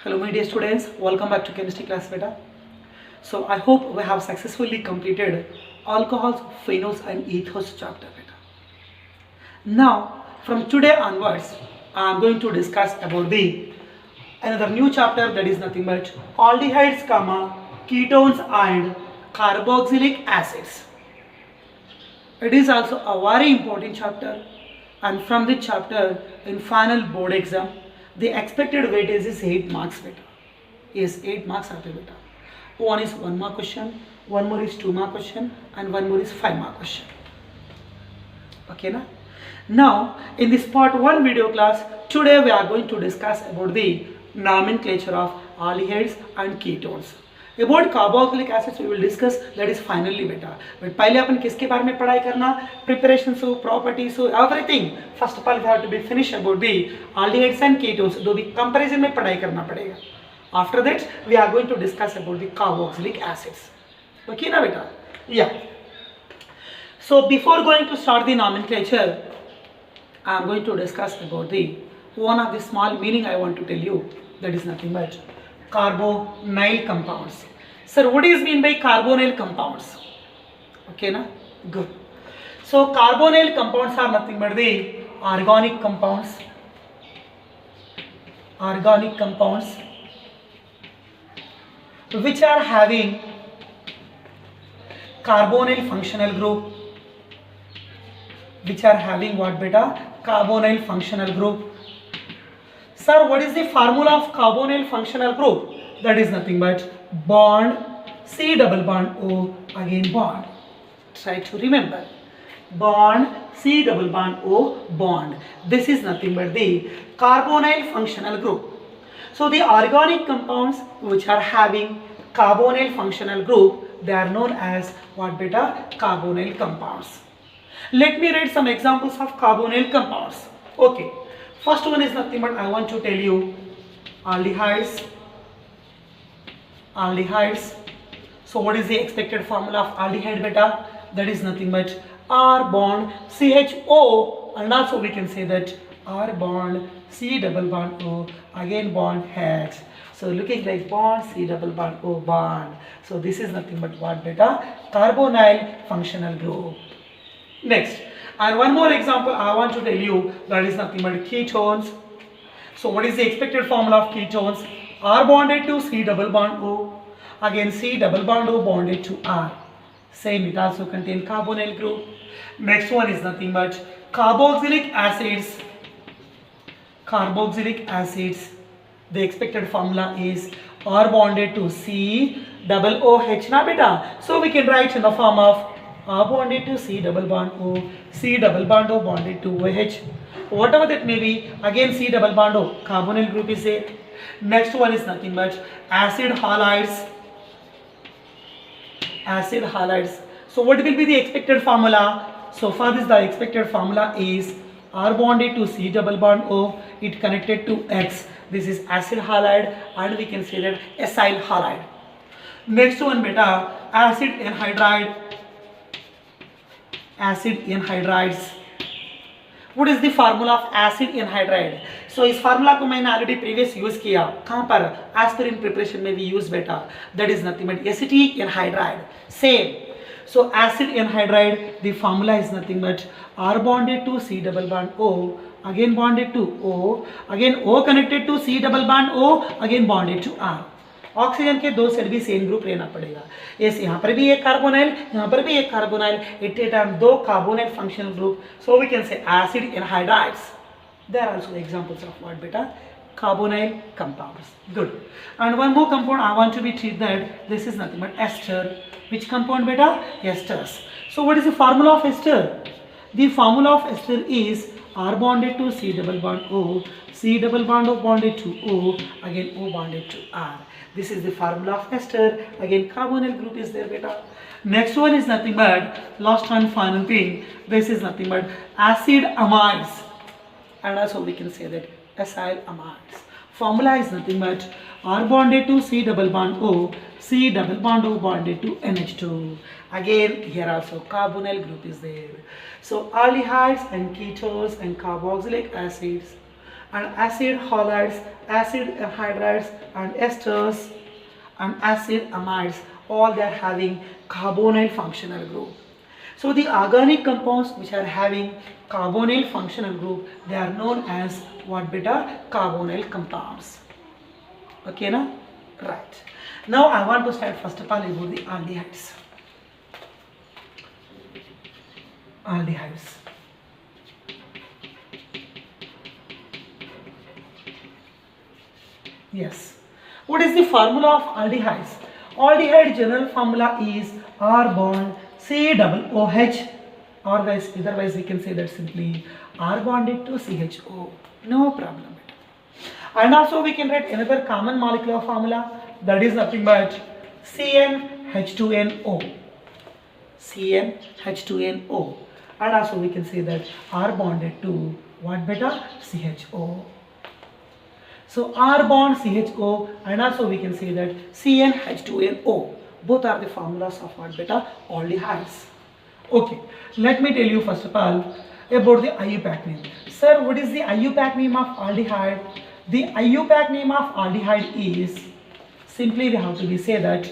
Hello my dear students, welcome back to chemistry class beta. So I hope we have successfully completed alcohols, phenols and ethers chapter beta. Now from today onwards I am going to discuss about the another new chapter, that is nothing but aldehydes, ketones and carboxylic acids. It is also a very important chapter, and from this chapter in final board exam the expected weightage is 8 marks beta. Yes, 8 marks are beta. One is 1 mark question, one more is 2 mark question and one more is 5 mark question. Okay na? Now in this part 1 video class, today we are going to discuss about the nomenclature of aldehydes and ketones. About carboxylic acids we will discuss, that is finally beta. But पहले अपन किसके बारे में पढ़ाई करना, preparations हो, properties हो, everything. First of all we have to be finished about the aldehydes and ketones. दो भी comparison में पढ़ाई करना पड़ेगा. After that we are going to discuss about the carboxylic acids. Okay ना बेटा? Yeah. So before going to start the nomenclature, I am going to discuss about the one of the small meaning I want to tell you, that is nothing but carbonyl compounds. Sir, what is mean by carbonyl compounds? Okay na? Good. So carbonyl compounds are nothing but the organic compounds which are having carbonyl functional group, which are having what beta? Carbonyl functional group. Sir, what is the formula of carbonyl functional group? That is nothing but bond, C double bond O, again bond. Try to remember. Bond, C double bond O, bond. This is nothing but the carbonyl functional group. So the organic compounds which are having carbonyl functional group, they are known as what beta? Carbonyl compounds. Let me read some examples of carbonyl compounds. Okay. First one is nothing but I want to tell you aldehydes. So what is the expected formula of aldehyde beta? That is nothing but R bond CHO, and also we can say that R bond C double bond O, again bond H. So looking like bond C double bond O, bond. So this is nothing but what beta? Carbonyl functional group. Next. And one more example I want to tell you, that is nothing but ketones. So what is the expected formula of ketones? R bonded to C double bond O, again C double bond O bonded to R. Same, it also contains carbonyl group. Next one is nothing but carboxylic acids. The expected formula is R bonded to C double OH na beta. So we can write in the form of R bonded to C double bond O, C double bond O bonded to OH. Whatever that may be, again C double bond O, carbonyl group is there. Next one is nothing but acid halides. So what will be the expected formula? So for this the expected formula is R bonded to C double bond O, it connected to X. This is acid halide, and we can say that acyl halide. Next one beta, acid anhydrides. What is the formula of acid anhydride? So इस formula को मैंने already previous use किया. कहाँ पर? Aspirin preparation में भी use beta. That is nothing but acetic anhydride. Same. So acid anhydride, the formula is nothing but R bonded to C double bond O, again bonded to O, again O connected to C double bond O, again bonded to R. Oxygen के दो side भी same group लेना पड़ेगा. Yes, यहाँ पर भी एक carbonyl, यहाँ पर भी एक कार्बोनाइल, एट ए टाइम दो carbonyl functional group. So we can say acid anhydrides. There are also examples of what बेटा? Carbonyl compounds. Good. And one more compound I want to be treat that this is nothing but ester. Which compound beta? Esters. So what is the formula of ester? The formula of ester is R bonded to C double bond O, C double bond O bonded to O, again O bonded to R. This is the formula of ester. Again carbonyl group is there beta. Next one is nothing but last and final thing. This is nothing but acid amides, and also we can say that acyl amides. Formula is nothing but R bonded to C double bond O, C double bond O bonded to NH2. Again here also carbonyl group is there. So aldehydes and ketones and carboxylic acids, and acid halides, acid anhydrides, and esters, and acid amides, all they are having carbonyl functional group. So the organic compounds which are having carbonyl functional group, they are known as what beta? Carbonyl compounds. Okay na? Right. Now I want to start first of all about the aldehydes. Aldehydes. Yes. What is the formula of aldehydes? Aldehyde general formula is R bond COOH, or otherwise we can say that simply R bonded to CHO. No problem. And also we can write another common molecular formula, that is nothing but CnH2nO. CnH2nO. And also we can say that R bonded to what beta? CHO. So R bond CHO, and also we can say that CnH2nO. Both are the formulas of what beta? Aldehydes. Okay, let me tell you first of all about the IUPAC name. Sir, what is the IUPAC name of aldehyde? The IUPAC name of aldehyde is, simply we have to be say that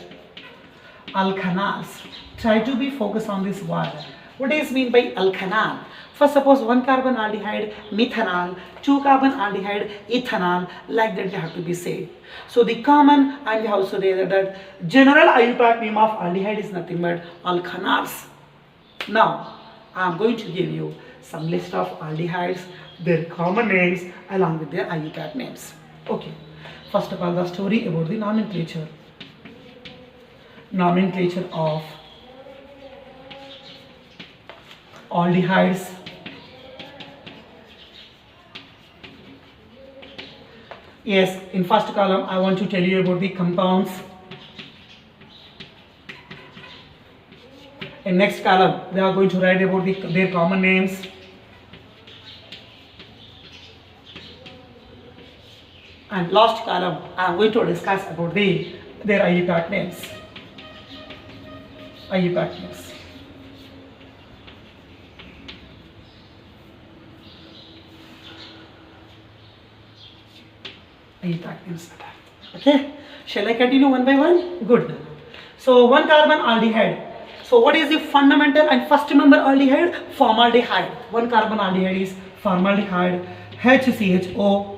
alkanals. Try to be focused on this word. What is mean by alkanal? First, suppose 1 carbon aldehyde methanol, 2 carbon aldehyde ethanol, like that they have to be said. So the common, and we also say that general IUPAC name of aldehyde is nothing but alkanals. Now I am going to give you some list of aldehydes, their common names along with their IUPAC names. Okay. First of all, the story about the nomenclature. Nomenclature of aldehydes. Yes, in first column I want to tell you about the compounds. In next column they are going to write about their common names. And last column I am going to discuss about their IUPAC names. IUPAC names. IUPAC names. Okay, shall I continue one by one? Good. So 1 carbon aldehyde. So what is the fundamental and first member aldehyde? Formaldehyde. 1 carbon aldehyde is formaldehyde, HCHO,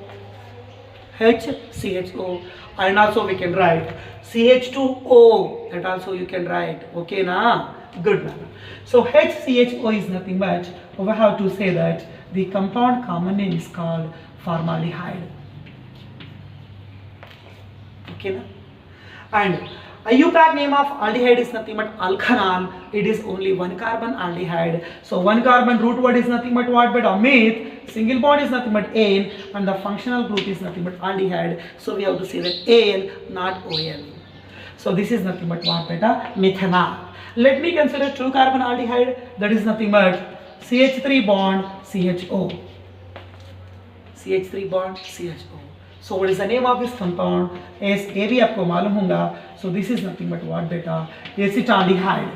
HCHO, and also we can write CH2O, that also you can write. Okay na? Good na. So HCHO is nothing but, we have to say that the compound common name is called formaldehyde. Okay na? And IUPAC name of aldehyde is nothing but alkanal. It is only 1 carbon aldehyde. So 1 carbon root word is nothing but what? But ameth. Single bond is nothing but ane, and the functional group is nothing but aldehyde. So we have to say that Al, not OL. So this is nothing but what? Beta? Methanol. Let me consider 2 carbon aldehyde. That is nothing but CH3 bond CHO. CH3 bond CHO. So what is the name of this compound? As ये भी आपको मालूम होगा. So this is nothing but what beta? acetaldehyde.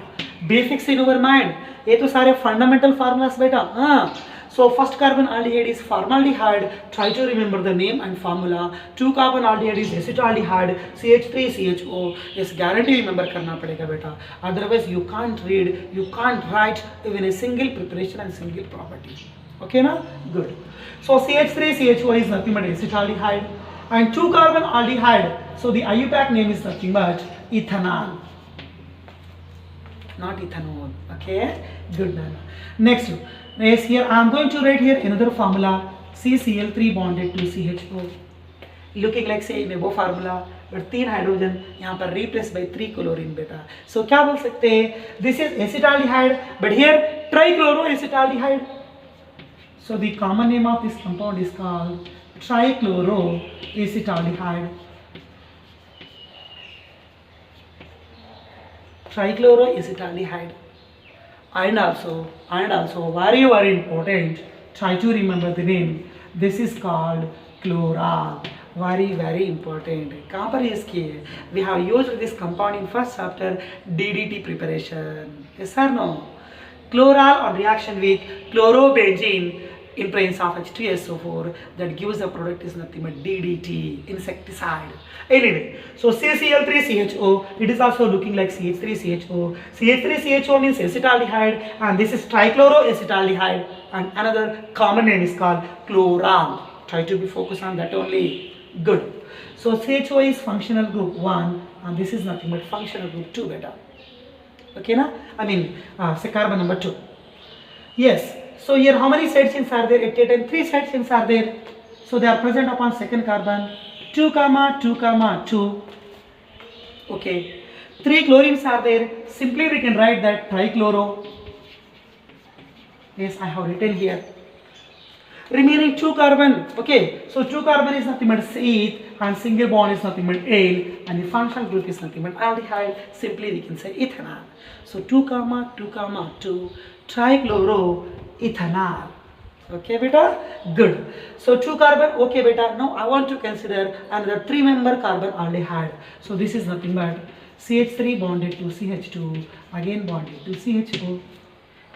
Basics in our mind. ये तो सारे fundamental formulas बेटा. So first carbon aldehyde is formaldehyde. Try to remember the name and formula. 2 carbon aldehyde is acetaldehyde. CH3CHO. Yes, guarantee remember करना पड़ेगा बेटा. Otherwise you can't read, you can't write even a single preparation and single property. Okay na? Good. So CH3CHO is nothing but acetaldehyde, and 2 carbon aldehyde. So the IUPAC name is nothing but ethanol, not ethanol. Okay, good man. Next, yes, here I am going to write here another formula, CCl3 bonded to CHO, looking like say वो formula, but 3 hydrogen यहाँ पर replaced by 3 chlorine beta. So क्या बोल सकते हैं? This is acetaldehyde, but here trichloroacetaldehyde. So the common name of this compound is called trichloroacetaldehyde. Trichloroacetaldehyde. And also very important, try to remember the name. This is called chloral. Very important. कहाँ पर है इसकी? We have used this compound in first chapter DDT preparation. Yes or no? Chloral on reaction with chlorobenzene in presence of H3SO4, that gives the product is nothing but DDT, insecticide. Anyway, so CCl3CHO, it is also looking like CH3CHO. CH3CHO means acetaldehyde, and this is trichloroacetaldehyde, and another common name is called chloral. Try to be focused on that only. Good. So CHO is functional group 1, and this is nothing but functional group 2 beta. Okay, na? I mean, say carbon number 2. Yes. So here how many side chains are there? At a time 3 side chains are there. So they are present upon second carbon. 2, 2, 2. Okay. 3 chlorines are there. Simply we can write that trichloro. Yes, I have written here. Remaining 2 carbon. Okay. So 2 carbon is nothing but eth, and single bond is nothing but ale, and the functional group is nothing but aldehyde. Simply we can say ethanol. So 2, 2, 2, trichloroethanol. Okay, beta? Good. So 2 carbon, okay, beta. Now I want to consider another 3-member carbon aldehyde. So this is nothing but CH3 bonded to CH2, again bonded to CHO.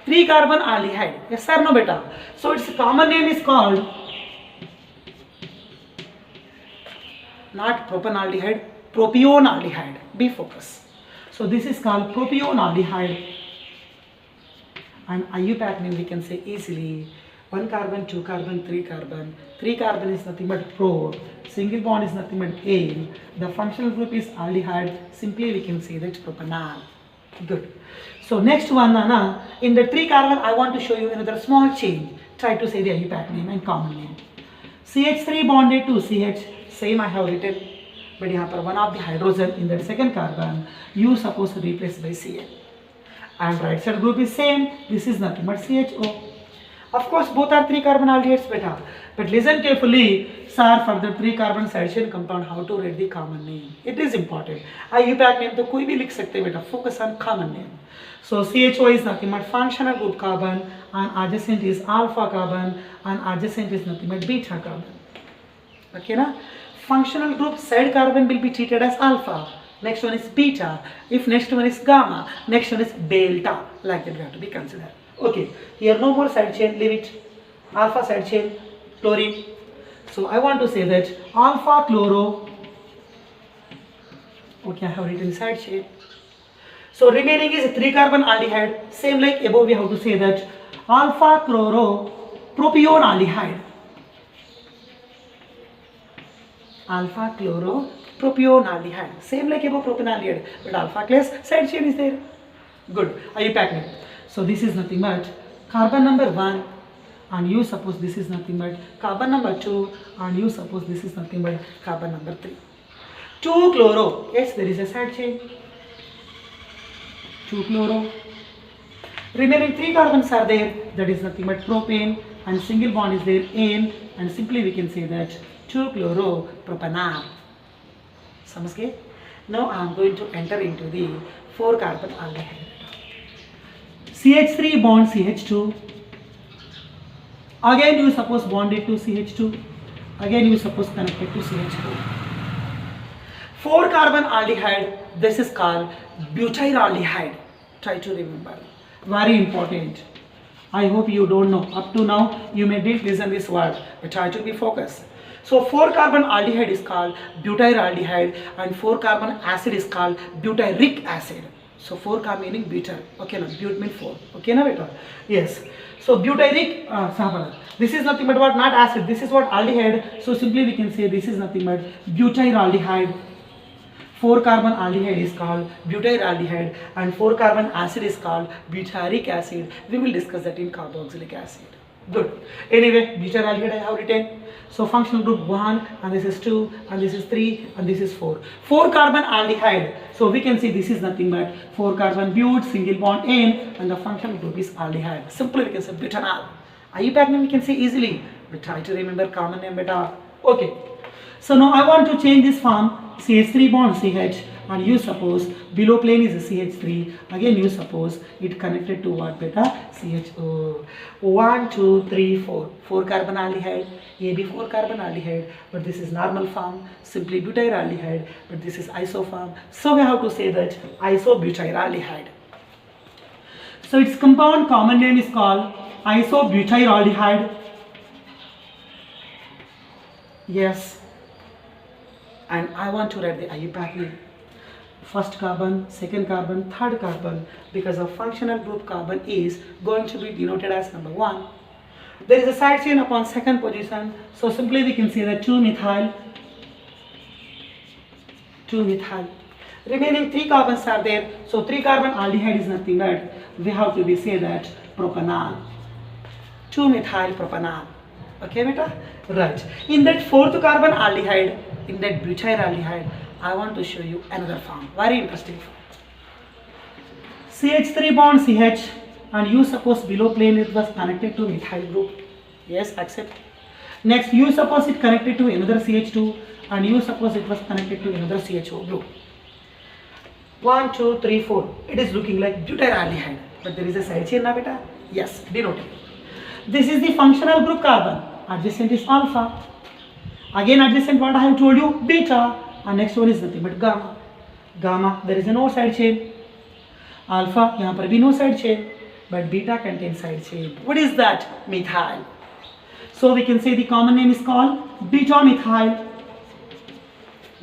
3 carbon aldehyde. Yes or no, beta? So its common name is called not propanaldehyde, propionaldehyde. Be focused. So this is called propionaldehyde, and IUPAC name we can say easily 1 carbon, 2 carbon, 3 carbon. 3 carbon is nothing but pro, single bond is nothing but ale. The functional group is aldehyde. Simply we can say that propanol. Good. So next one, Nana, in the 3 carbon I want to show you another small change. Try to say the IUPAC name and common name. CH3 bonded to CH, same I have written, but here one of the hydrogen in that second carbon you suppose to replace by Cl. And right side group is same, this is nothing but CHO. Of course both are 3 carbon aldehydes beta, but listen carefully, sir, for the 3 carbon side chain compound how to write the common name. It is important. IUPAC name तो कोई भी लिख सकते बेटा, focus on common name. So CHO is nothing but functional group carbon, and adjacent is alpha carbon, and adjacent is nothing but beta carbon. Okay, na? Functional group side carbon will be treated as alpha. Next one is beta. If next one is gamma, next one is delta. Like that we have to be considered. Okay, here no more side chain, leave it. Alpha side chain, chlorine. So I want to say that alpha chloro. Okay, I have written side chain. So remaining is 3 carbon aldehyde. Same like above we have to say that alpha chloro propionaldehyde. Alpha chloro propionaldehyde. Same like above propanaldehyde, but alpha class side chain is there. Good. IUPAC name. So this is nothing but carbon number 1, and you suppose this is nothing but carbon number 2, and you suppose this is nothing but carbon number 3. 2 chloro. Yes, there is a side chain. 2 chloro. Remaining 3 carbons are there. That is nothing but propane, and single bond is there ane, and simply we can say that 2 chloro propanol. समझ गए? Now I am going to enter into the 4 carbon aldehyde. CH3 bond CH2. Again you suppose bonded to CH2. Again you suppose connected to CH2. 4 carbon aldehyde. This is called butyraldehyde. Try to remember. Very important. I hope you don't know. Up to now you may didn't listen this word, but try to be focused. So 4 carbon aldehyde is called butyraldehyde, and 4 carbon acid is called butyric acid. So 4 carbon meaning butyr. Okay, na? But means 4. Okay, na beta? Yes. So butyric, this is nothing but what? Not acid. This is what? Aldehyde. So simply we can say this is nothing but butyraldehyde. 4 carbon aldehyde is called butyraldehyde, and 4 carbon acid is called butyric acid. We will discuss that in carboxylic acid. Good. Anyway, butyraldehyde I have written. So functional group 1, and this is 2, and this is 3, and this is 4. 4 carbon aldehyde. So we can see this is nothing but 4 carbon but, single bond ane, and the functional group is aldehyde. Simply we can say butanol. IUPAC name we can say easily, but try to remember common name beta. Okay. So now I want to change this form. CH3 bond CH, and you suppose below plane is a CH3. Again you suppose it connected to what beta? CHO. 1, 2, 3, 4. 4 carbon aldehyde. AB 4 carbon aldehyde, but this is normal form. Simply butyraldehyde, but this is iso form. So we have to say that isobutyraldehyde. So its compound common name is called isobutyraldehyde. Yes, and I want to write the IUPAC name. First carbon, second carbon, third carbon, because of functional group carbon is going to be denoted as number 1. There is a side chain upon second position, so simply we can say that 2-methyl, 2-methyl. Remaining 3 carbons are there, so 3 carbon aldehyde is nothing but we have to be say that propanol, 2-methyl propanol. Okay, beta? Right. In that 4th carbon aldehyde, in that butyl aldehyde, I want to show you another form. Very interesting form. CH3 bond CH, and you suppose below plane it was connected to methyl group. Yes, accept. Next, you suppose it connected to another CH2, and you suppose it was connected to another CHO group. 1, 2, 3, 4. It is looking like butyraldehyde, but there is a side chain now, beta. Yes, denoted. This is the functional group carbon. Adjacent is alpha. Again, adjacent what I have told you, beta. And next one is nothing but gamma. Gamma, there is a no side chain. Alpha, यहाँ पर भी no side chain, but beta contains side chain. What is that? Methyl. So we can say the common name is called beta methyl.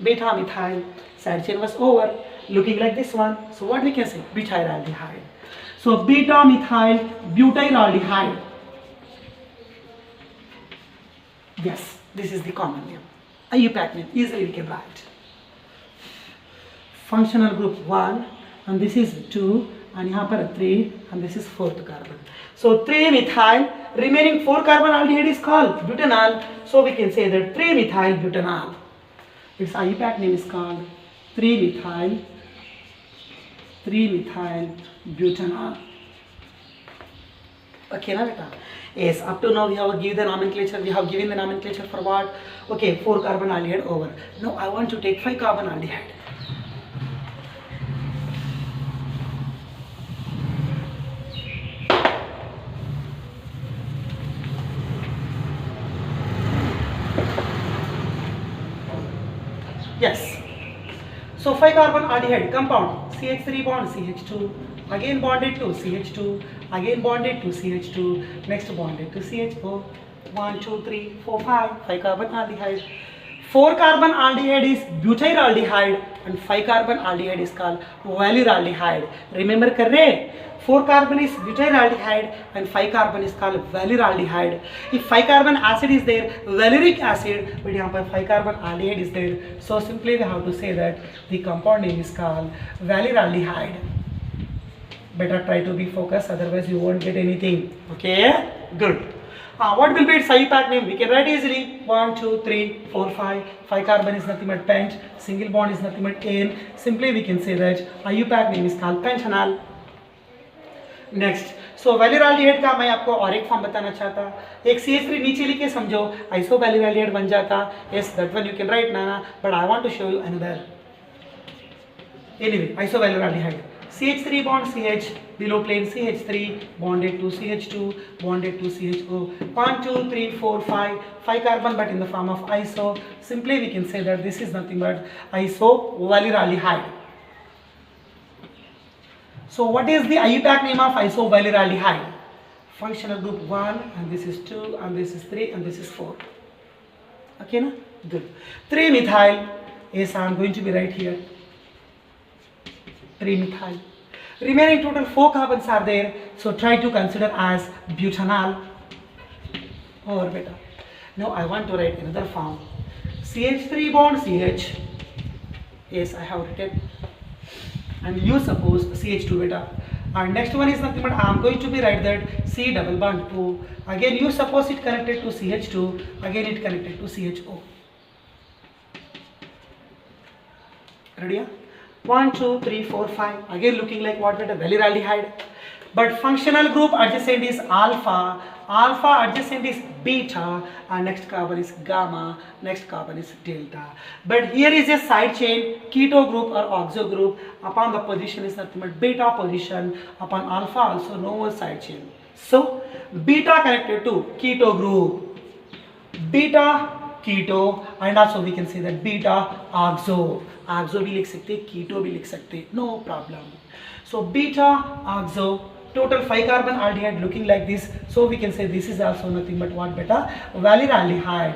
Beta methyl. Side chain was over, looking like this one. So what we can say? Butyraldehyde. So beta methyl butyraldehyde. Yes, this is the common name. IUPAC name, easily we can write. Functional group 1, and this is 2, and यहाँ पर 3, and this is 4th carbon. So 3-methyl, remaining 4 carbon aldehyde is called butanol. So we can say that 3-methyl butanol. Its IUPAC name is called 3-methyl butanol. Okay, na beta? Yes, up to now we have given the nomenclature. We have given the nomenclature for what? Okay, 4 carbon aldehyde over. Now I want to take 5 carbon aldehyde. Yes. So 5 carbon aldehyde compound, CH3 bond CH2, again bonded to CH2, again bonded to CH2, next bonded to CHO. 1, 2, 3, 4, 5 carbon aldehyde. 4 carbon aldehyde is butyraldehyde and 5 carbon aldehyde is called valyraldehyde. Remember कर रहे? 4 carbon is butyraldehyde and 5 carbon is called valyraldehyde. If 5 carbon acid is there, valeric acid, but यहाँ पर 5 carbon aldehyde is there. So simply we have to say that the compound name is called valyraldehyde. Better try to be focused, otherwise you won't get anything. Okay, good. What will be its IUPAC name? We can write easily. 1, 2, 3, 4, 5. 5 carbon is nothing but pent. Single bond is nothing but ane. Simply we can say that IUPAC name is called pentanol. Next, so valyraldehyde का मैं आपको और एक form बताना चाहता. एक CH3 नीचे लिखे समझो, isovalyraldehyde बन जाता. Yes, that one you can write Nana, but I want to show you another. Anyway, isovalyraldehyde. CH3 bond CH, below plane CH3 bonded to CH2 bonded to CHO. 1, 2, 3, 4, 5. 5 carbon, but in the form of iso. Simply we can say that this is nothing but isovalyraldehyde. So what is the IUPAC name of isovalyraldehyde? Functional group 1, and this is 2, and this is 3, and this is 4. Okay, na? Good. 3-methyl. Yes, I am going to be right here. 3-methyl. Remaining total 4 carbons are there, so try to consider as butanol. Over beta. Now I want to write another form. CH3 bond CH. Yes, I have written. And you suppose CH2 beta. And next one is nothing but I am going to be write that C double bond 2. Again you suppose it connected to CH2. Again it connected to CHO. Ready? 1, 2, 3, 4, 5. Again looking like what with a valyraldehyde. But functional group adjacent is alpha. Alpha adjacent is beta. And next carbon is gamma. Next carbon is delta. But here is a side chain, keto group or oxo group. Upon the position is nothing but beta position. Upon alpha also no more side chain. So beta connected to keto group. Beta keto, and also we can say that beta oxo. Oxo भी लिख सकते, keto भी लिख सकते, no problem. So beta oxo total 5 carbon aldehyde looking like this. So we can say this is also nothing but what beta? Valeraldehyde,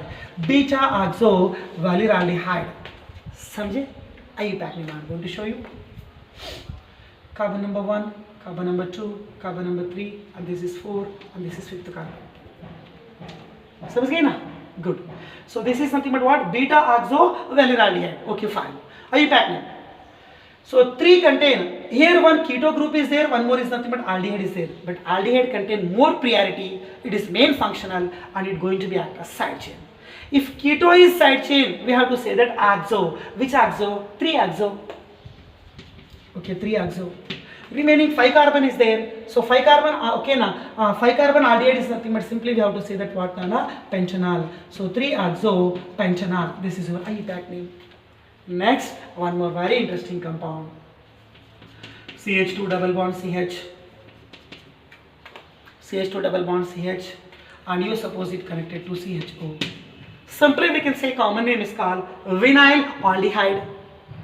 beta oxo valeraldehyde. समझे? IUPAC name I am going to show you. Carbon number 1, carbon number 2, carbon number 3, and this is 4, and this is 5th carbon. समझ गए ना? Good. So this is nothing but what? Beta oxo valeraldehyde. Okay, fine. IUPAC name. So 3 contain, here one keto group is there, one more is nothing but aldehyde is there. But aldehyde contain more priority, it is main functional and it going to be act as side chain. If keto is side chain, we have to say that oxo. Which oxo? 3 oxo. Okay, 3 oxo. Remaining 5 carbon is there. So 5 carbon, okay na, 5 carbon aldehyde is nothing but simply we have to say that what na, pentanal. So 3 oxo pentanal. This is your IUPAC name. Next, one more very interesting compound. CH2 double bond CH. CH2 double bond CH. And you suppose it connected to CHO. Simply we can say common name is called vinyl aldehyde.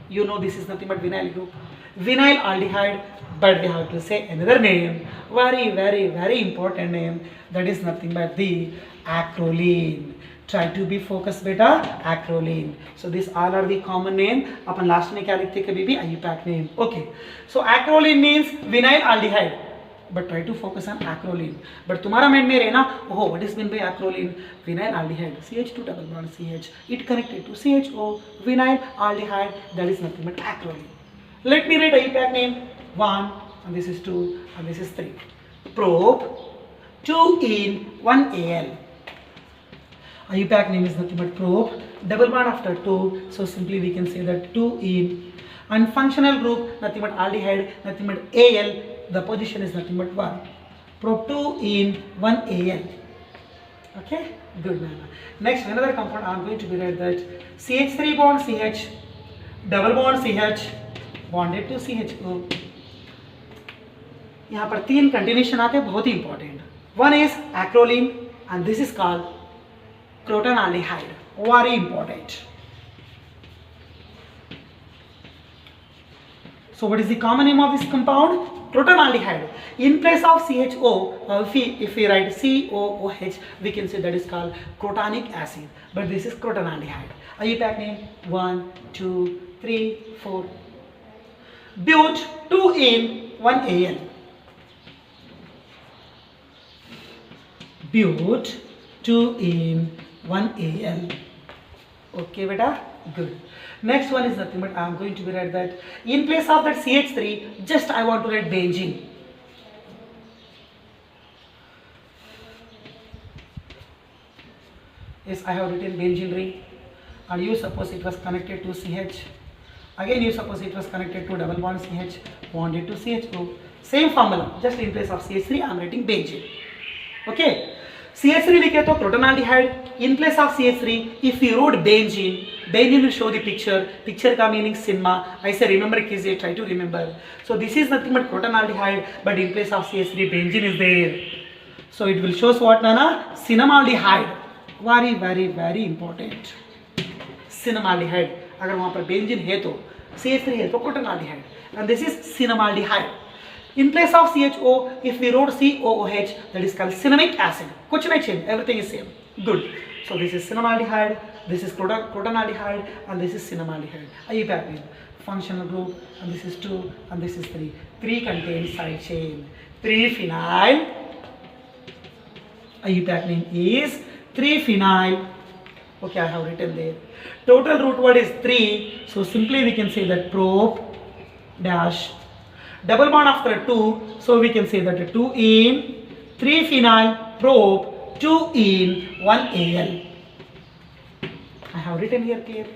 You know this is nothing but vinyl group. Vinyl aldehyde, but we have to say another name. Very important name. That is nothing but the acrolein. Try to be focused beta, acrolein. So these all are the common name. Upon last में क्या लिखते कभी भी IUPAC name. Okay. So acrolein means vinyl aldehyde. But try to focus on acrolein. But तुम्हारा mind में रहना, oh what is meant by acrolein? Vinyl aldehyde. CH2 double bond CH. It connected to CHO. Vinyl aldehyde. That is nothing but acrolein. Let me write IUPAC name. 1 and this is 2 and this is 3. Probe 2 in 1 Al. IUPAC name is nothing but probe, double bond after 2, so simply we can say that 2 in, and functional group nothing but aldehyde, nothing but Al, the position is nothing but 1. Probe 2 in 1 Al. Okay, good man. Next, another compound I am going to be write that CH3 bond CH, double bond CH, bonded to CHO. यहाँ पर 3 continuation आते हैं बहुत ही important. One is acrolein and this is called crotonaldehyde. Very important. So what is the common name of this compound? Crotonaldehyde. In place of CHO, if we write COOH, we can say that is called crotonic acid. But this is crotonaldehyde. IUPAC name 1, 2, 3, 4. But 2 in 1 Al. But 2 in 1 Al. Okay beta, good. Next one is nothing but I am going to write that in place of that CH3 just I want to write benzene. Yes, I have written benzene ring and you suppose it was connected to CH. Again you suppose it was connected to double bond CH bonded to CHO. Same formula, just in place of CH3 I am writing benzene. Okay. CH3 लिखे तो crotonaldehyde. In place of CH3, if you wrote benzene, benzene will show the picture. Picture का meaning cinema. I say remember कीजिए, try to remember. So this is nothing but crotonaldehyde, but in place of CH3, benzene is there. So it will shows what Nana? Cinnamaldehyde. Very important. Cinnamaldehyde. अगर वहाँ पर benzene है तो CH3 है तो crotonaldehyde. And this is cinnamaldehyde. In place of CHO, if we wrote COOH, that is called cinnamic acid. Kuch nahi change, everything is same. Good. So this is cinnamaldehyde, this is crotonaldehyde, and this is cinnamaldehyde. IUPAC name, functional group, and this is 2, and this is 3. 3 contains side chain. 3-phenyl. IUPAC name is 3-phenyl. Okay, I have written there. Total root word is 3. So simply we can say that probe dash. Double bond after 2, so we can say that 2 in 3-phenyl probe 2 in 1 Al. I have written here clear.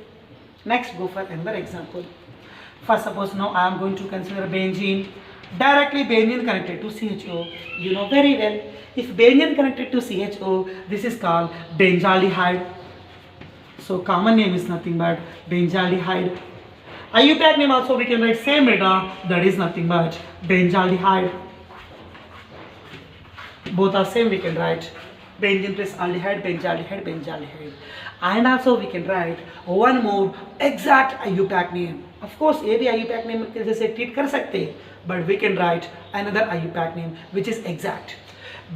Next, go for another example. First, suppose now I am going to consider benzene. Directly benzene connected to CHO. You know very well. If benzene connected to CHO, this is called benzaldehyde. So common name is nothing but benzaldehyde. IUPAC name also we can write same beta, that is nothing but benzaldehyde. Both are same we can write. benzene plus aldehyde, benzaldehyde, benzaldehyde. And also we can write one more exact IUPAC name. Of course ये भी IUPAC name जैसे treat कर सकते हैं, but we can write another IUPAC name which is exact.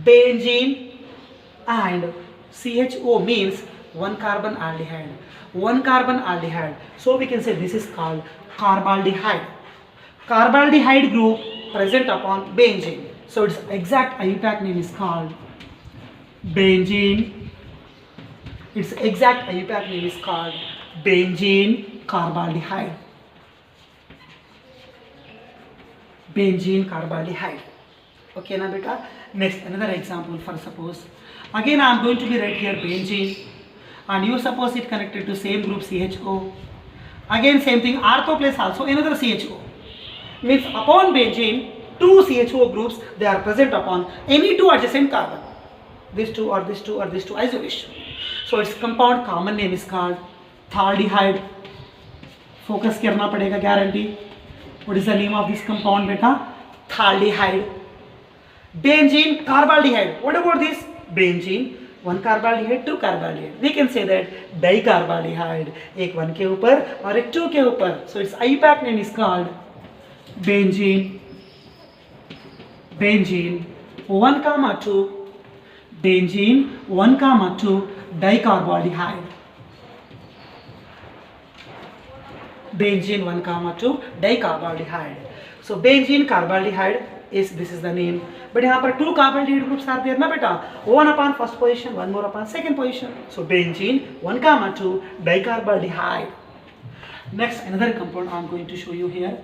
Benzene and CHO means one carbon aldehyde. One carbon aldehyde. So we can say this is called carbaldehyde. Carbaldehyde group present upon benzene. So its exact IUPAC name is called benzene. Its exact IUPAC name is called benzene carbaldehyde. Benzene carbaldehyde. Okay, now beta. Next, another example for suppose. Again, I am going to be write here benzene, and you suppose it connected to same group CHO. Again, same thing. Ortho plus also another CHO. Means upon benzene, two CHO groups they are present upon any two adjacent carbon. This two or this two or this two isolation. So its compound common name is called thaldehyde. Focus करना पड़ेगा guarantee. What is the name of this compound beta? Thaldehyde. Benzene carbaldehyde. What about this? Benzene one carbaldehyde, two carbaldehyde. We can say that dicarbaldehyde. एक one के ऊपर और एक two के ऊपर. So its IUPAC name is called benzene. Benzene 1,2. Benzene 1,2 dicarbaldehyde. Benzene 1,2 dicarbaldehyde. So benzene carbaldehyde is this is the name. But यहाँ पर two carbaldehyde groups are there ना बेटा. One upon first position, one more upon second position. So benzene 1,2 dicarbaldehyde. Next another compound I am going to show you here.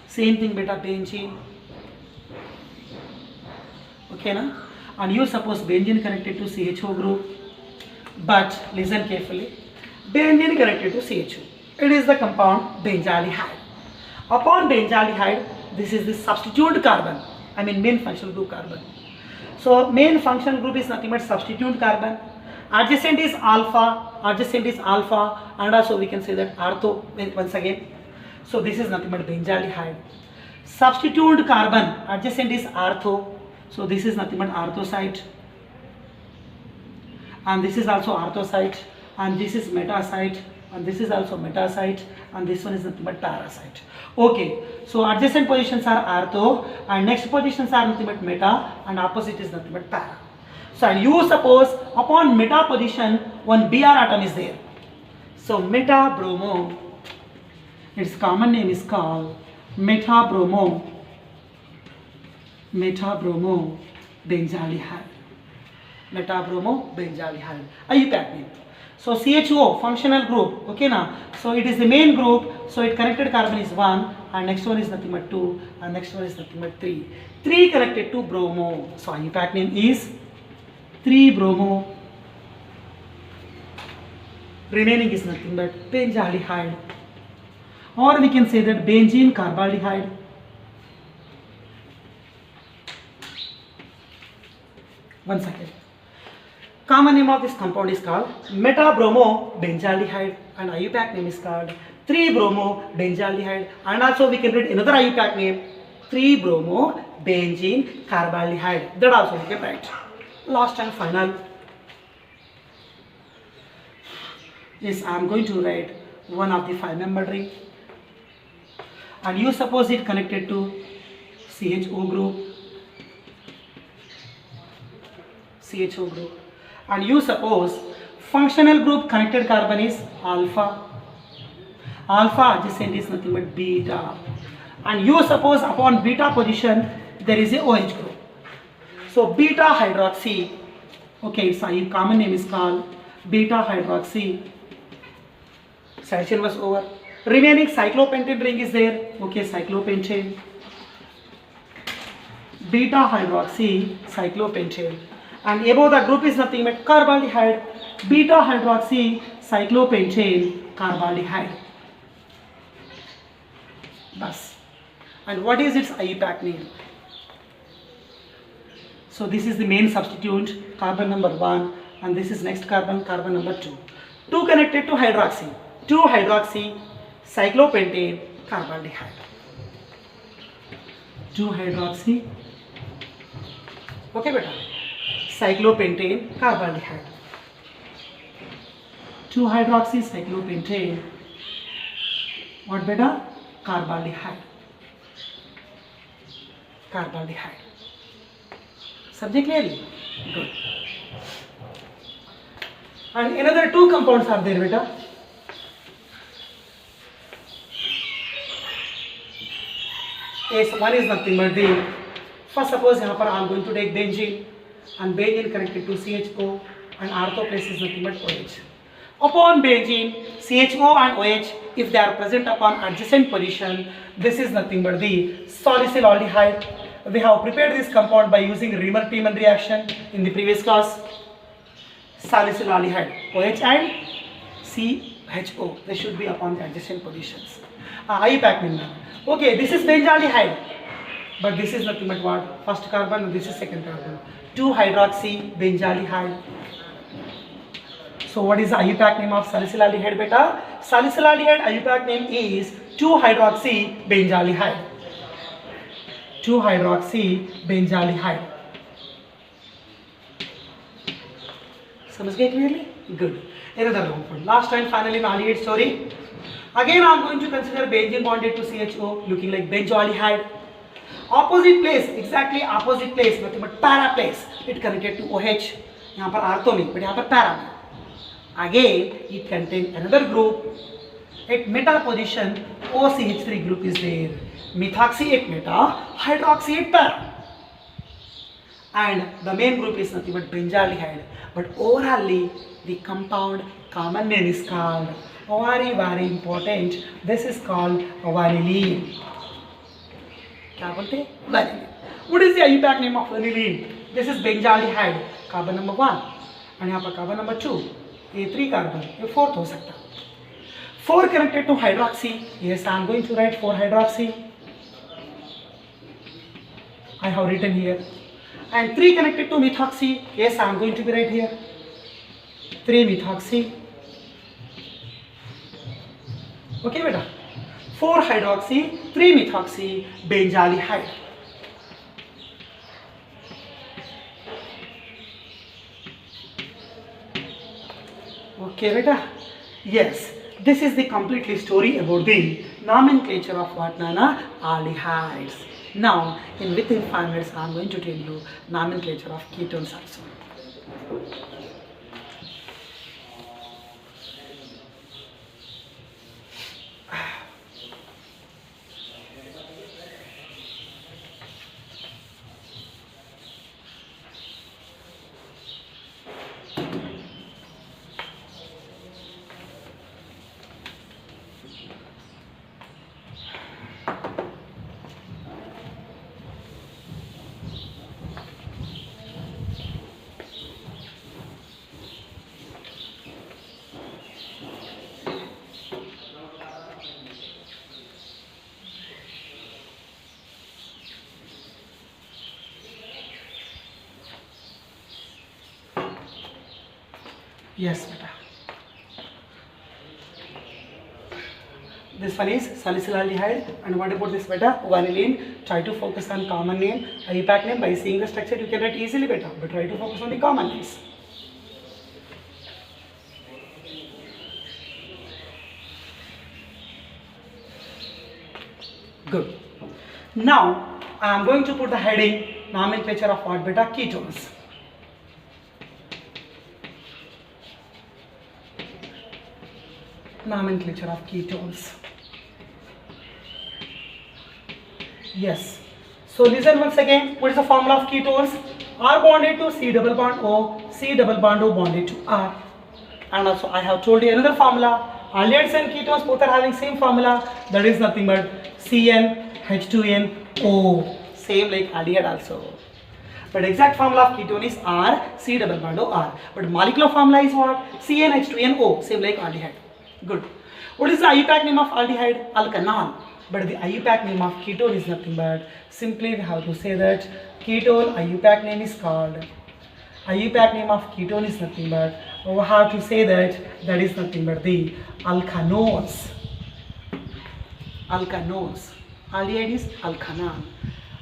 Same thing beta benzene. Okay na? And you suppose benzene connected to CHO group, but listen carefully. Benzene connected to CHO. It is the compound benzaldehyde. Upon benzaldehyde, this is the substituent carbon. I mean main functional group carbon. So main functional group is nothing but substituent carbon. Adjacent is alpha. Adjacent is alpha, and also we can say that ortho once again. So this is nothing but benzaldehyde. Substituent carbon. Adjacent is ortho. So this is nothing but ortho site, and this is also ortho site, and this is meta site, and this is also meta site, and this one is nothing but para site. Okay, so adjacent positions are ortho, and next positions are nothing but meta, and opposite is nothing but para. So you suppose upon meta position one Br atom is there. So meta bromo, its common name is called meta bromo. Meta-bromo benzaldehyde. Meta-bromo benzaldehyde. IUPAC name. So CHO functional group. Okay now. So it is the main group. So it connected carbon is 1, and next one is nothing but 2, and next one is nothing but 3. 3 connected to bromo. So IUPAC name is 3-bromo. Remaining is nothing but benzaldehyde. Or we can say that benzene carbaldehyde. One second. Common name of this compound is called meta-bromo benzaldehyde, and IUPAC name is called 3-bromo benzaldehyde, and also we can read another IUPAC name 3-bromo benzene carbaldehyde. That also we can write. Last and final is I am going to write one of the 5-member ring, and you suppose it connected to CHO group. CHO group, and you suppose functional group connected carbon is alpha. Alpha adjacent is nothing but beta, and you suppose upon beta position there is a OH group. So beta hydroxy. Okay, its common name is called beta hydroxy. Section was over. Remaining cyclopentane ring is there. Okay, cyclopentane. Beta hydroxy cyclopentane. And above the group is nothing but carbaldehyde, beta hydroxy cyclopentane carbaldehyde. Bas. And what is its IUPAC name? So this is the main substituent, carbon number 1, and this is next carbon, carbon number 2. 2 connected to hydroxy, 2-hydroxy cyclopentane carbaldehyde. 2-hydroxy. Okay, beta. cyclopentane carbaldehyde. 2-hydroxy cyclopentane. What beta? Carbaldehyde. Carbaldehyde. Subject clearly? Good. And another 2 compounds are there beta. Yes, one is nothing but the first suppose यहाँ पर I am going to take benzene and benzene connected to CHO and ortho place is nothing but OH. Upon benzene, CHO and OH, if they are present upon adjacent position, this is nothing but the salicylaldehyde. We have prepared this compound by using Riemann-Tiemann reaction in the previous class. Salicylaldehyde, OH and CHO, they should be upon the adjacent positions. IUPAC name. Okay, this is benzaldehyde, but this is nothing but what? First carbon and this is second carbon. 2-hydroxy benzaldehyde. So what is the IUPAC name of salicylaldehyde beta? Salicylaldehyde IUPAC name is 2-hydroxy benzaldehyde. 2-hydroxy benzaldehyde. समझ गए clearly? Good. Another compound. Last and finally aldehyde story. Again I am going to consider benzene bonded to CHO looking like benzaldehyde. Opposite place, exactly opposite place, nothing but para place. It connected to OH. यहाँ पर ortho में, but यहाँ पर para में. Again, it contains another group. At meta position, OCH3 group is there. Methoxy at meta, hydroxy at para. And the main group is nothing but benzaldehyde. But orally, the compound common name is called, very important, this is called vanillin. क्या बोलते हैं? Vanillin. What is the IUPAC name of vanillin? This is benzaldehyde, carbon number 1. And यहाँ पर carbon number 2. ये 3 carbon, ये 4th हो सकता. 4 connected to hydroxy. Yes, I am going to write 4-hydroxy. I have written here. And 3 connected to methoxy. Yes, I am going to be right here. 3 methoxy. Okay, beta. 4-hydroxy, 3 methoxy, benzaldehyde. Okay, beta. Yes, this is the completely story about the nomenclature of what Nana? Aldehydes. Now, within 5 minutes, I am going to tell you nomenclature of ketones also. Yes, beta. This one is salicylaldehyde, and what about this beta? Vanillin. Try to focus on common name, IUPAC name. By seeing the structure, you can write easily beta, but try to focus on the common names. Good. Now, I am going to put the heading nomenclature of what beta? Ketones. Nomenclature of ketones. Yes. So listen once again. What is the formula of ketones? R bonded to C double bond O, C double bond O bonded to R. And also I have told you another formula. Aldehydes and ketones both are having same formula. That is nothing but CnH2nO. Same like aldehyde also. But exact formula of ketone is R, C double bond O R. But molecular formula is what? CnH2nO. Same like aldehyde. Good. What is the IUPAC name of aldehyde? Alkanal. But the IUPAC name of ketone is nothing but simply we have to say that ketone IUPAC name is called. IUPAC name of ketone is nothing but we have to say that is nothing but the alkanols. Alkanols. Aldehyde is alkanal.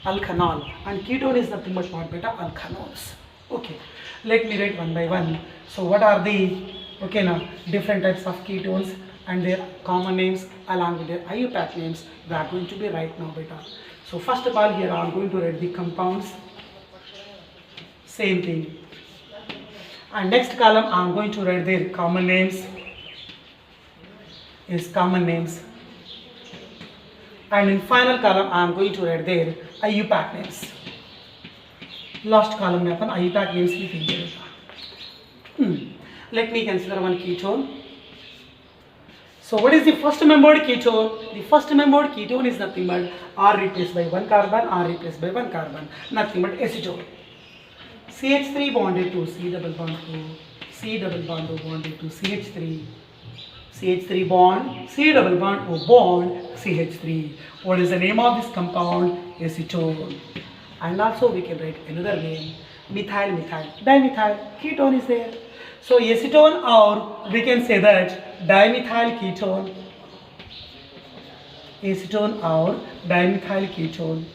Alkanol. And ketone is nothing but what beta? Alkanols. Okay, let me write one by one. So what are the, okay now, different types of ketones and their common names along with their IUPAC names we are going to be right now beta. So first of all here I am going to write the compounds, same thing, and next column I am going to write their common names, and in final column I am going to write their IUPAC names. Last column में अपन IUPAC names लिखेंगे. Let me consider one ketone. So what is the first membered ketone? The first membered ketone is nothing but R replaced by one carbon, R replaced by one carbon, nothing but acetone. CH3 bonded to C double bond to C double bond O bonded to CH3. CH3 bond, C double bond O bond, CH3. What is the name of this compound? Acetone. And also we can write another name, methyl dimethyl ketone is there. So acetone, or we can say that dimethyl ketone, acetone or dimethyl ketone.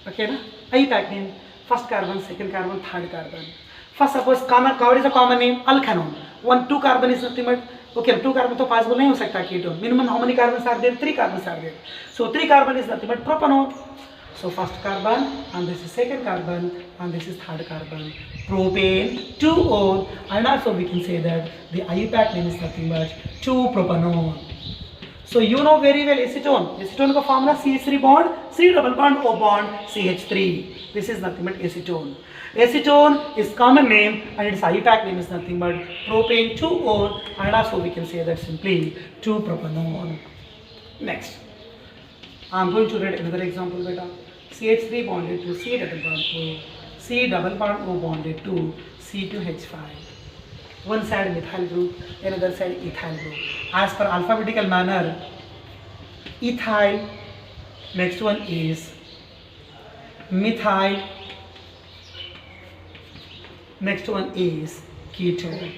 Okay na? IUPAC name, first carbon, second carbon, third carbon. First suppose common, what is the common name? Alkanone. 1 2 carbon is nothing but, okay 2 carbon तो possible नहीं हो सकता ketone. Minimum how many carbons are there? 3 carbons are there. So 3 carbon is nothing but propanone. So first carbon, and this is second carbon, and this is third carbon. Propane, 2-O, and also we can say that the IUPAC name is nothing but 2-propanone. So you know very well acetone. Acetone का formula CH3 bond, C double bond O bond, CH3. This is nothing but acetone. Acetone is common name and its IUPAC name is nothing but propane 2-O, and also we can say that simply 2-propanone. Next, I am going to write another example beta. CH3 bonded to C double bond O, C double bond O bonded to C2H5. One side methyl group, another side ethyl group. As per alphabetical manner, ethyl, next one is methyl, next one is ketone.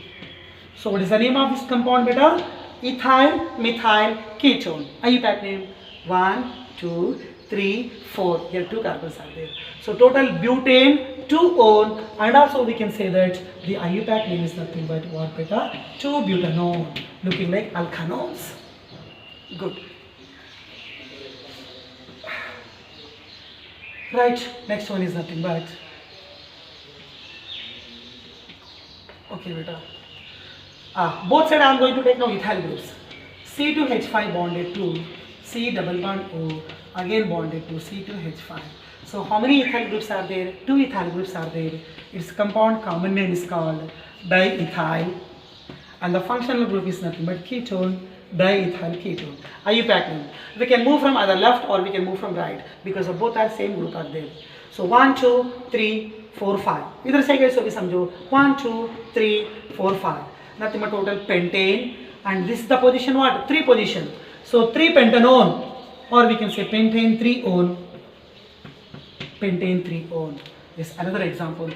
So what is the name of this compound beta? Ethyl methyl ketone. IUPAC name 1 2 3 4. Here 2 carbons are there. So total butane 2-O, and also we can say that the IUPAC name is nothing but what beta? 2-butanone, looking like alkanones. Good. Right, next one is nothing but, okay beta, both sides I am going to take now ethyl groups. C2H5 bonded to C double bond O, again bonded to C2H5. So how many ethyl groups are there? 2 ethyl groups are there. Its compound common name is called diethyl, and the functional group is nothing but ketone, diethyl ketone. IUPAC name. We can move from either left or we can move from right because of both are same group are there. So 1 2 3 4 5. इधर से कैसे भी समझो 1 2 3 4 5. Nothing but total pentane, and this is the position what? 3 position. So 3 pentanone, or we can say pentane 3-one. Pentane 3-one. This another example.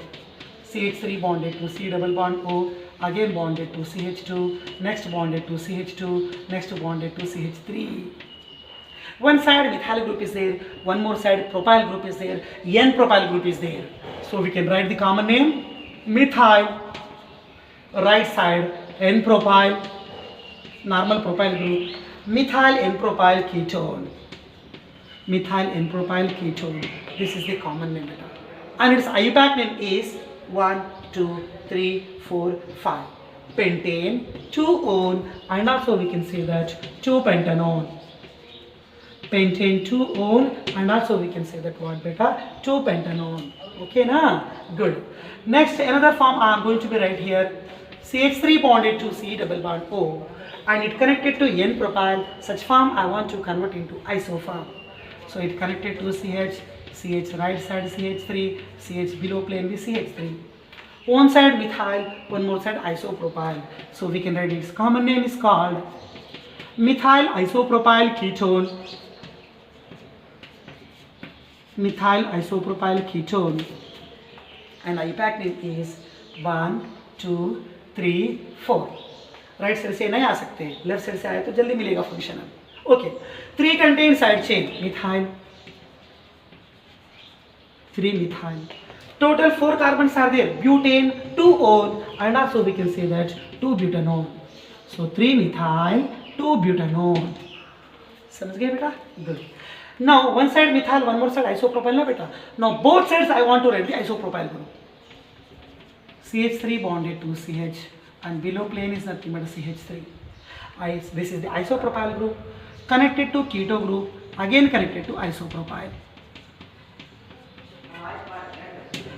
CH3 bonded to C double bond O, again bonded to CH2, next bonded to CH2, next bonded to CH3. One side methyl group is there, one more side propyl group is there, N-propyl group is there. So we can write the common name methyl, right side N-propyl, normal propyl group, methyl N-propyl ketone. Methyl N-propyl ketone. This is the common name, and its IUPAC name is 1 2 3 4 5. Pentane 2-O, and also we can say that 2-pentanone. Pentane 2-O, and also we can say that what beta? 2-pentanone. Okay na? Good. Next, another form I am going to be right here. CH3 bonded to C double bond O, and it connected to N-propyl. Such form I want to convert into isoform. So it connected to CH right side CH3, CH below plane with CH3. One side methyl, one more side isopropyl. So we can write its common name is called methyl isopropyl ketone. Methyl isopropyl ketone, and IUPAC name is 1 2 3 4. Right side से नहीं आ सकते, left side से आए तो जल्दी मिलेगा position. Okay, 3 contain side chain methyl, 3 methyl, Total 4 carbons are there. Butane, 2 one, and also we can say that 2 butanone. So 3 methyl, 2 butanone. समझ गए बेटा? Good. Now one side methyl, one more side isopropyl ना बेटा. Now both sides I want to write the isopropyl group. CH3 bonded to CH, and below plane is nothing but CH3. This is the isopropyl group connected to keto group, again connected to isopropyl.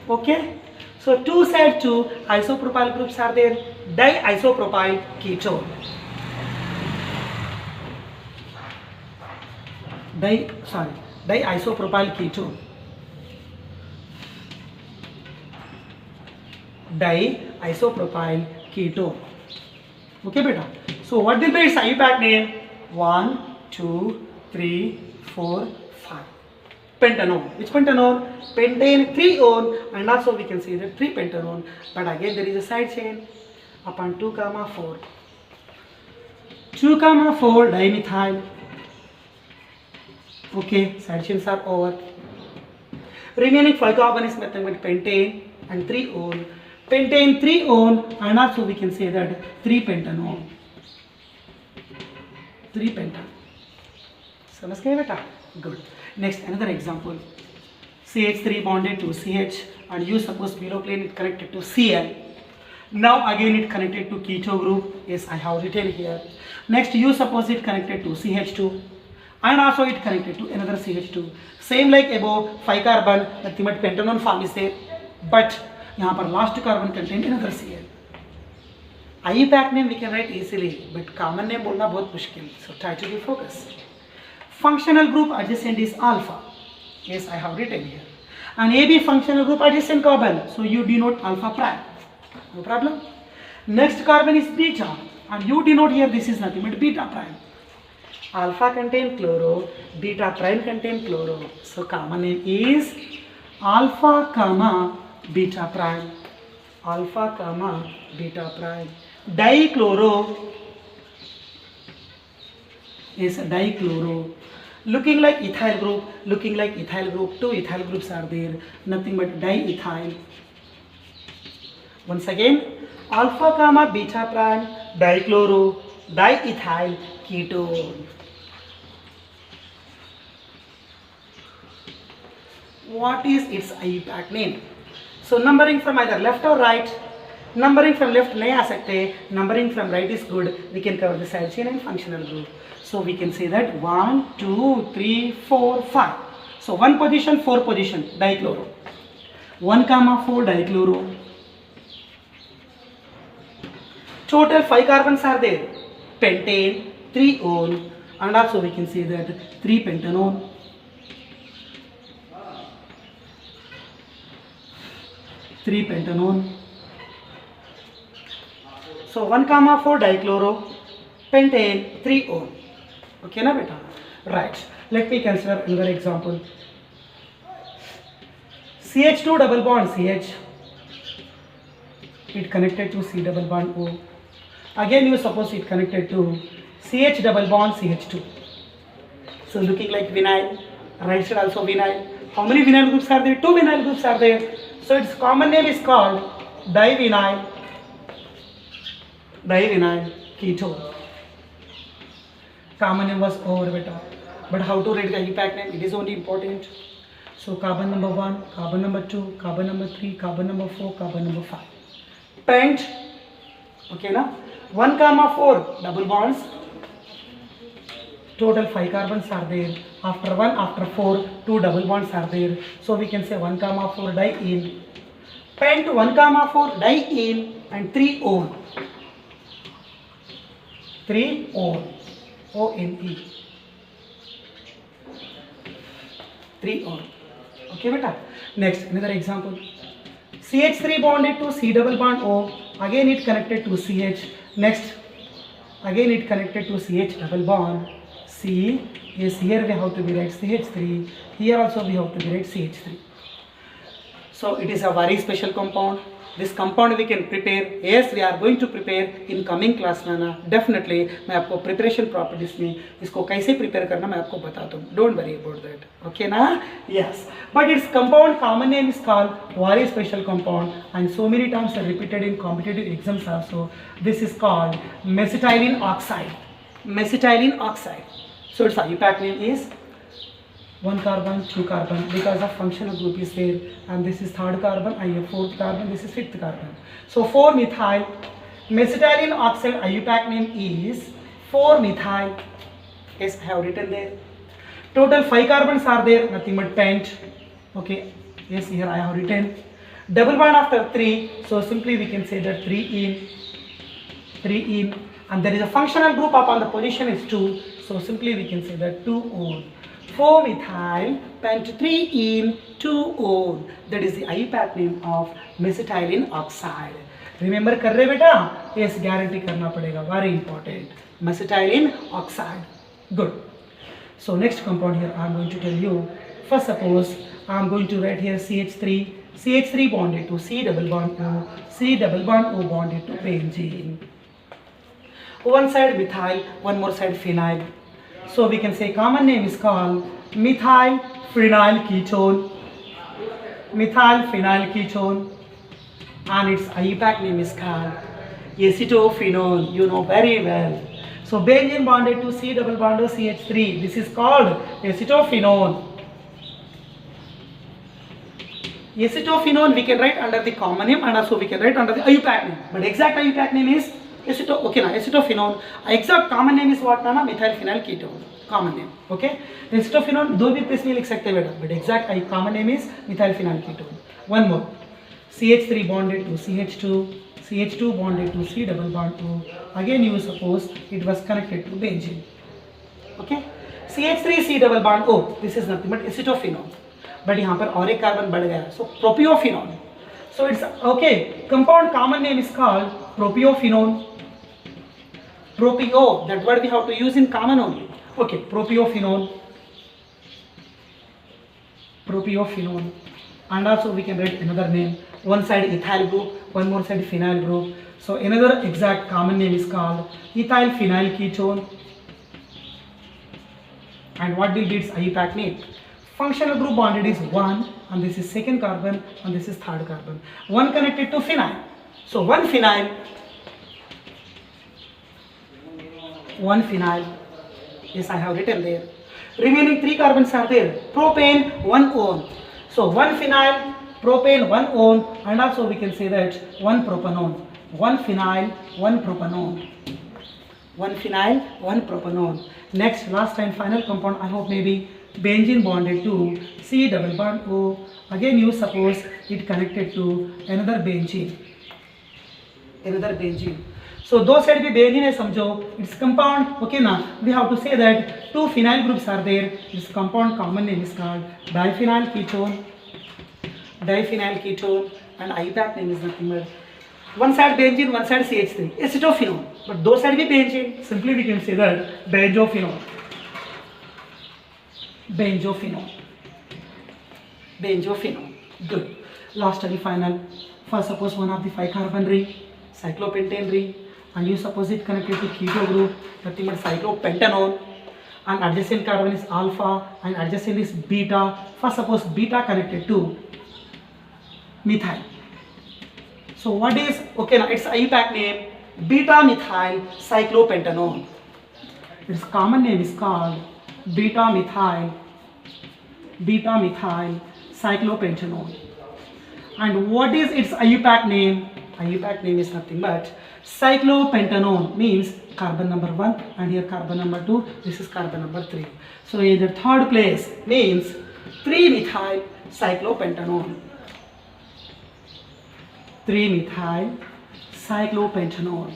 Okay, so two side two isopropyl groups are there. Diisopropyl ketone. Diisopropyl ketone. Diisopropyl ketone. Okay, beta. So what will be its IUPAC name? 1, 2, 3, 4, 5. Pentanone. Which pentanone? Pentane 3 one, and also we can see that 3 pentanone. But again there is a side chain upon 2, 4. 2, 4 dimethyl. Okay, side chains are over. Remaining 5 carbon is nothing but pentane and 3 one. Pentane 3 one, and also we can say that 3 pentanone. 3 pentanone. समझ गए बेटा? Good. Next, another example. CH3 bonded to CH, and you suppose below plane it connected to Cl. Now again it connected to keto group. Yes, I have written here. Next, you suppose it connected to CH2, and also it connected to another CH2. Same like above, 5 carbon, nothing but pentanone form is there, but यहाँ पर last carbon contain another Cl. IUPAC name we can write easily, but common name बोलना बहुत मुश्किल. So try to be focused. Functional group adjacent is alpha. Yes, I have written here. And AB functional group adjacent carbon, so you denote alpha prime. No problem. Next carbon is beta, and you denote here this is nothing but beta prime. Alpha contain chloro, beta prime contain chloro. So common name is alpha comma beta prime. Alpha comma beta prime. Dichloro is dichloro. Looking like ethyl group, looking like ethyl group. 2 ethyl groups are there, nothing but diethyl. Once again, alpha comma beta prime, dichloro, diethyl ketone. What is its IUPAC name? So numbering from either left or right. Numbering from left नहीं आ सकते. Numbering from right is good. We can cover the side chain and functional group. So we can say that 1, 2, 3, 4, 5. So 1 position, 4 position, dichloro. 1, 4 dichloro. Total 5 carbons are there. Pentane, 3 one, and also we can say that 3 pentanone. So 1, 4 dichloro, pentane, 3 one. Okay na beta? Right. Let me consider another example. CH2 double bond CH. It connected to C double bond O. Again you suppose it connected to CH double bond CH2. So looking like vinyl. Right side also vinyl. How many vinyl groups are there? 2 vinyl groups are there. So its common name is called divinyl ketone. Common name was over beta, but how to write the IUPAC name? It is only important. So carbon number 1, carbon number 2, carbon number 3, carbon number 4, carbon number 5. Pent. Okay na? 1, 4 double bonds. Total 5 carbons are there. After 1, after 4, 2 double bonds are there. So we can say 1, 4 diene. Pent 1, 4 diene and 3 one. 3 one. ONE. 3 on. Okay beta. Next, another example. CH3 bonded to C double bond O. Again it connected to CH. Next, again it connected to CH double bond C. Yes, here we have to be write CH3. Here also we have to be write CH3. So it is a very special compound. This compound we can prepare. Yes, we are going to prepare in coming class में ना definitely मैं आपको preparation properties में इसको कैसे prepare करना मैं आपको बताता हूँ. Don't worry about that. Okay ना? Yes. But its compound common name is called very special compound and so many times are repeated in competitive exams also. This is called mesitylene oxide. Mesitylene oxide. So its IUPAC name is 1 carbon, 2 carbon because of functional group is there, and this is third carbon, I have fourth carbon, this is fifth carbon. So 4-methyl mesitylene oxide IUPAC name is 4-methyl. Yes, I have written there. Total 5 carbons are there, nothing but pent. Okay, yes, here I have written. Double bond after 3, so simply we can say that 3 in, and there is a functional group upon the position is 2, so simply we can say that 2-on. 4-methyl pent 3-in 2-on. That is the IUPAC name of mesitylene oxide. Remember कर रहे बेटा? Yes, guarantee करना पड़ेगा. Very important. Mesitylene oxide. Good. So next compound here I am going to tell you. First suppose I am going to write here CH3. CH3 bonded to C double bond O. C double bond O bonded to benzene. One side methyl, one more side phenyl. So we can say common name is called methyl phenyl ketone. Methyl phenyl ketone, and its IUPAC name is called acetophenone. You know very well. So benzene bonded to C double bond O CH3. This is called acetophenone. Acetophenone we can write under the common name and also we can write under the IUPAC name. But exact IUPAC name is acetophenone. Exact common name is what ना methyl phenyl ketone. Common name. Okay. Acetophenone दो भी place में लिख सकते हैं बेटा. But exact common name is methyl phenyl ketone. One more. CH3 bonded to CH2. CH2 bonded to C double bond O. Again you suppose it was connected to benzene. Okay. CH3 C double bond O. This is nothing but acetophenone. But यहाँ पर और एक carbon बढ़ गया. So propiophenone. So it's okay. Compound common name is called propiophenone. Propio, that word we have to use in common only. Okay, propiophenone. Propiophenone. And also we can write another name. One side ethyl group, one more side phenyl group. So another exact common name is called ethyl phenyl ketone. And what will be its IUPAC name? Functional group bonded is 1, and this is second carbon, and this is third carbon. One connected to phenyl. So one phenyl. Yes, I have written there. Remaining 3 carbons are there. Propane 1-on. So one phenyl, propane 1-on, and also we can say that one propanone. One phenyl, one propanone. One phenyl, one propanone. Next, last and final compound, I hope maybe benzene bonded to C double bond O. Again you suppose it connected to another benzene. So those side भी benzene है समझो. Its compound okay ना. We have to say that 2 phenyl groups are there. This compound common name is called diphenyl ketone. Diphenyl ketone, and IUPAC name is nothing but one side benzene, one side CH3. Acetophenone. But those side भी benzene. Simply we can say that benzophenone. Good. Last and final. First suppose one of the 5 carbon ring, cyclopentane ring, and you suppose it connected to keto group, nothing but cyclopentanone, and adjacent carbon is alpha and adjacent is beta. First suppose beta connected to methyl. So what is okay now? Its IUPAC name beta methyl cyclopentanone. Its common name is called beta methyl cyclopentanone. And what is its IUPAC name? IUPAC name is nothing but cyclopentanone, means carbon number 1 and here carbon number 2, this is carbon number 3. So in the third place means 3-methyl cyclopentanone. 3-methyl cyclopentanone.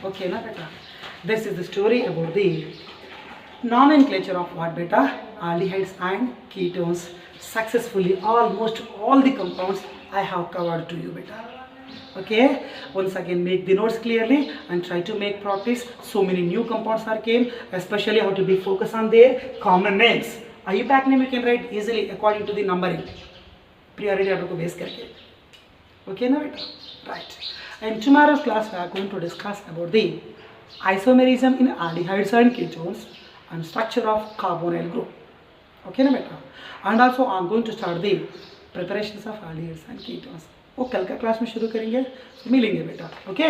Okay, na beta. This is the story about the nomenclature of what beta? Aldehydes and ketones. Successfully almost all the compounds I have covered to you beta. Okay, once again make the notes clearly and try to make practice. So many new compounds are came, especially how to be focused on their common names. IUPAC name you can write easily according to the numbering, priority order को base करके. Okay ना बेटा? Right. And tomorrow's class we are going to discuss about the isomerism in aldehydes and ketones and structure of carbonyl group. Okay ना बेटा? And also I am going to start the preparations of aldehydes and ketones. वो कल का class में शुरू करेंगे, मिलेंगे बेटा. ओके.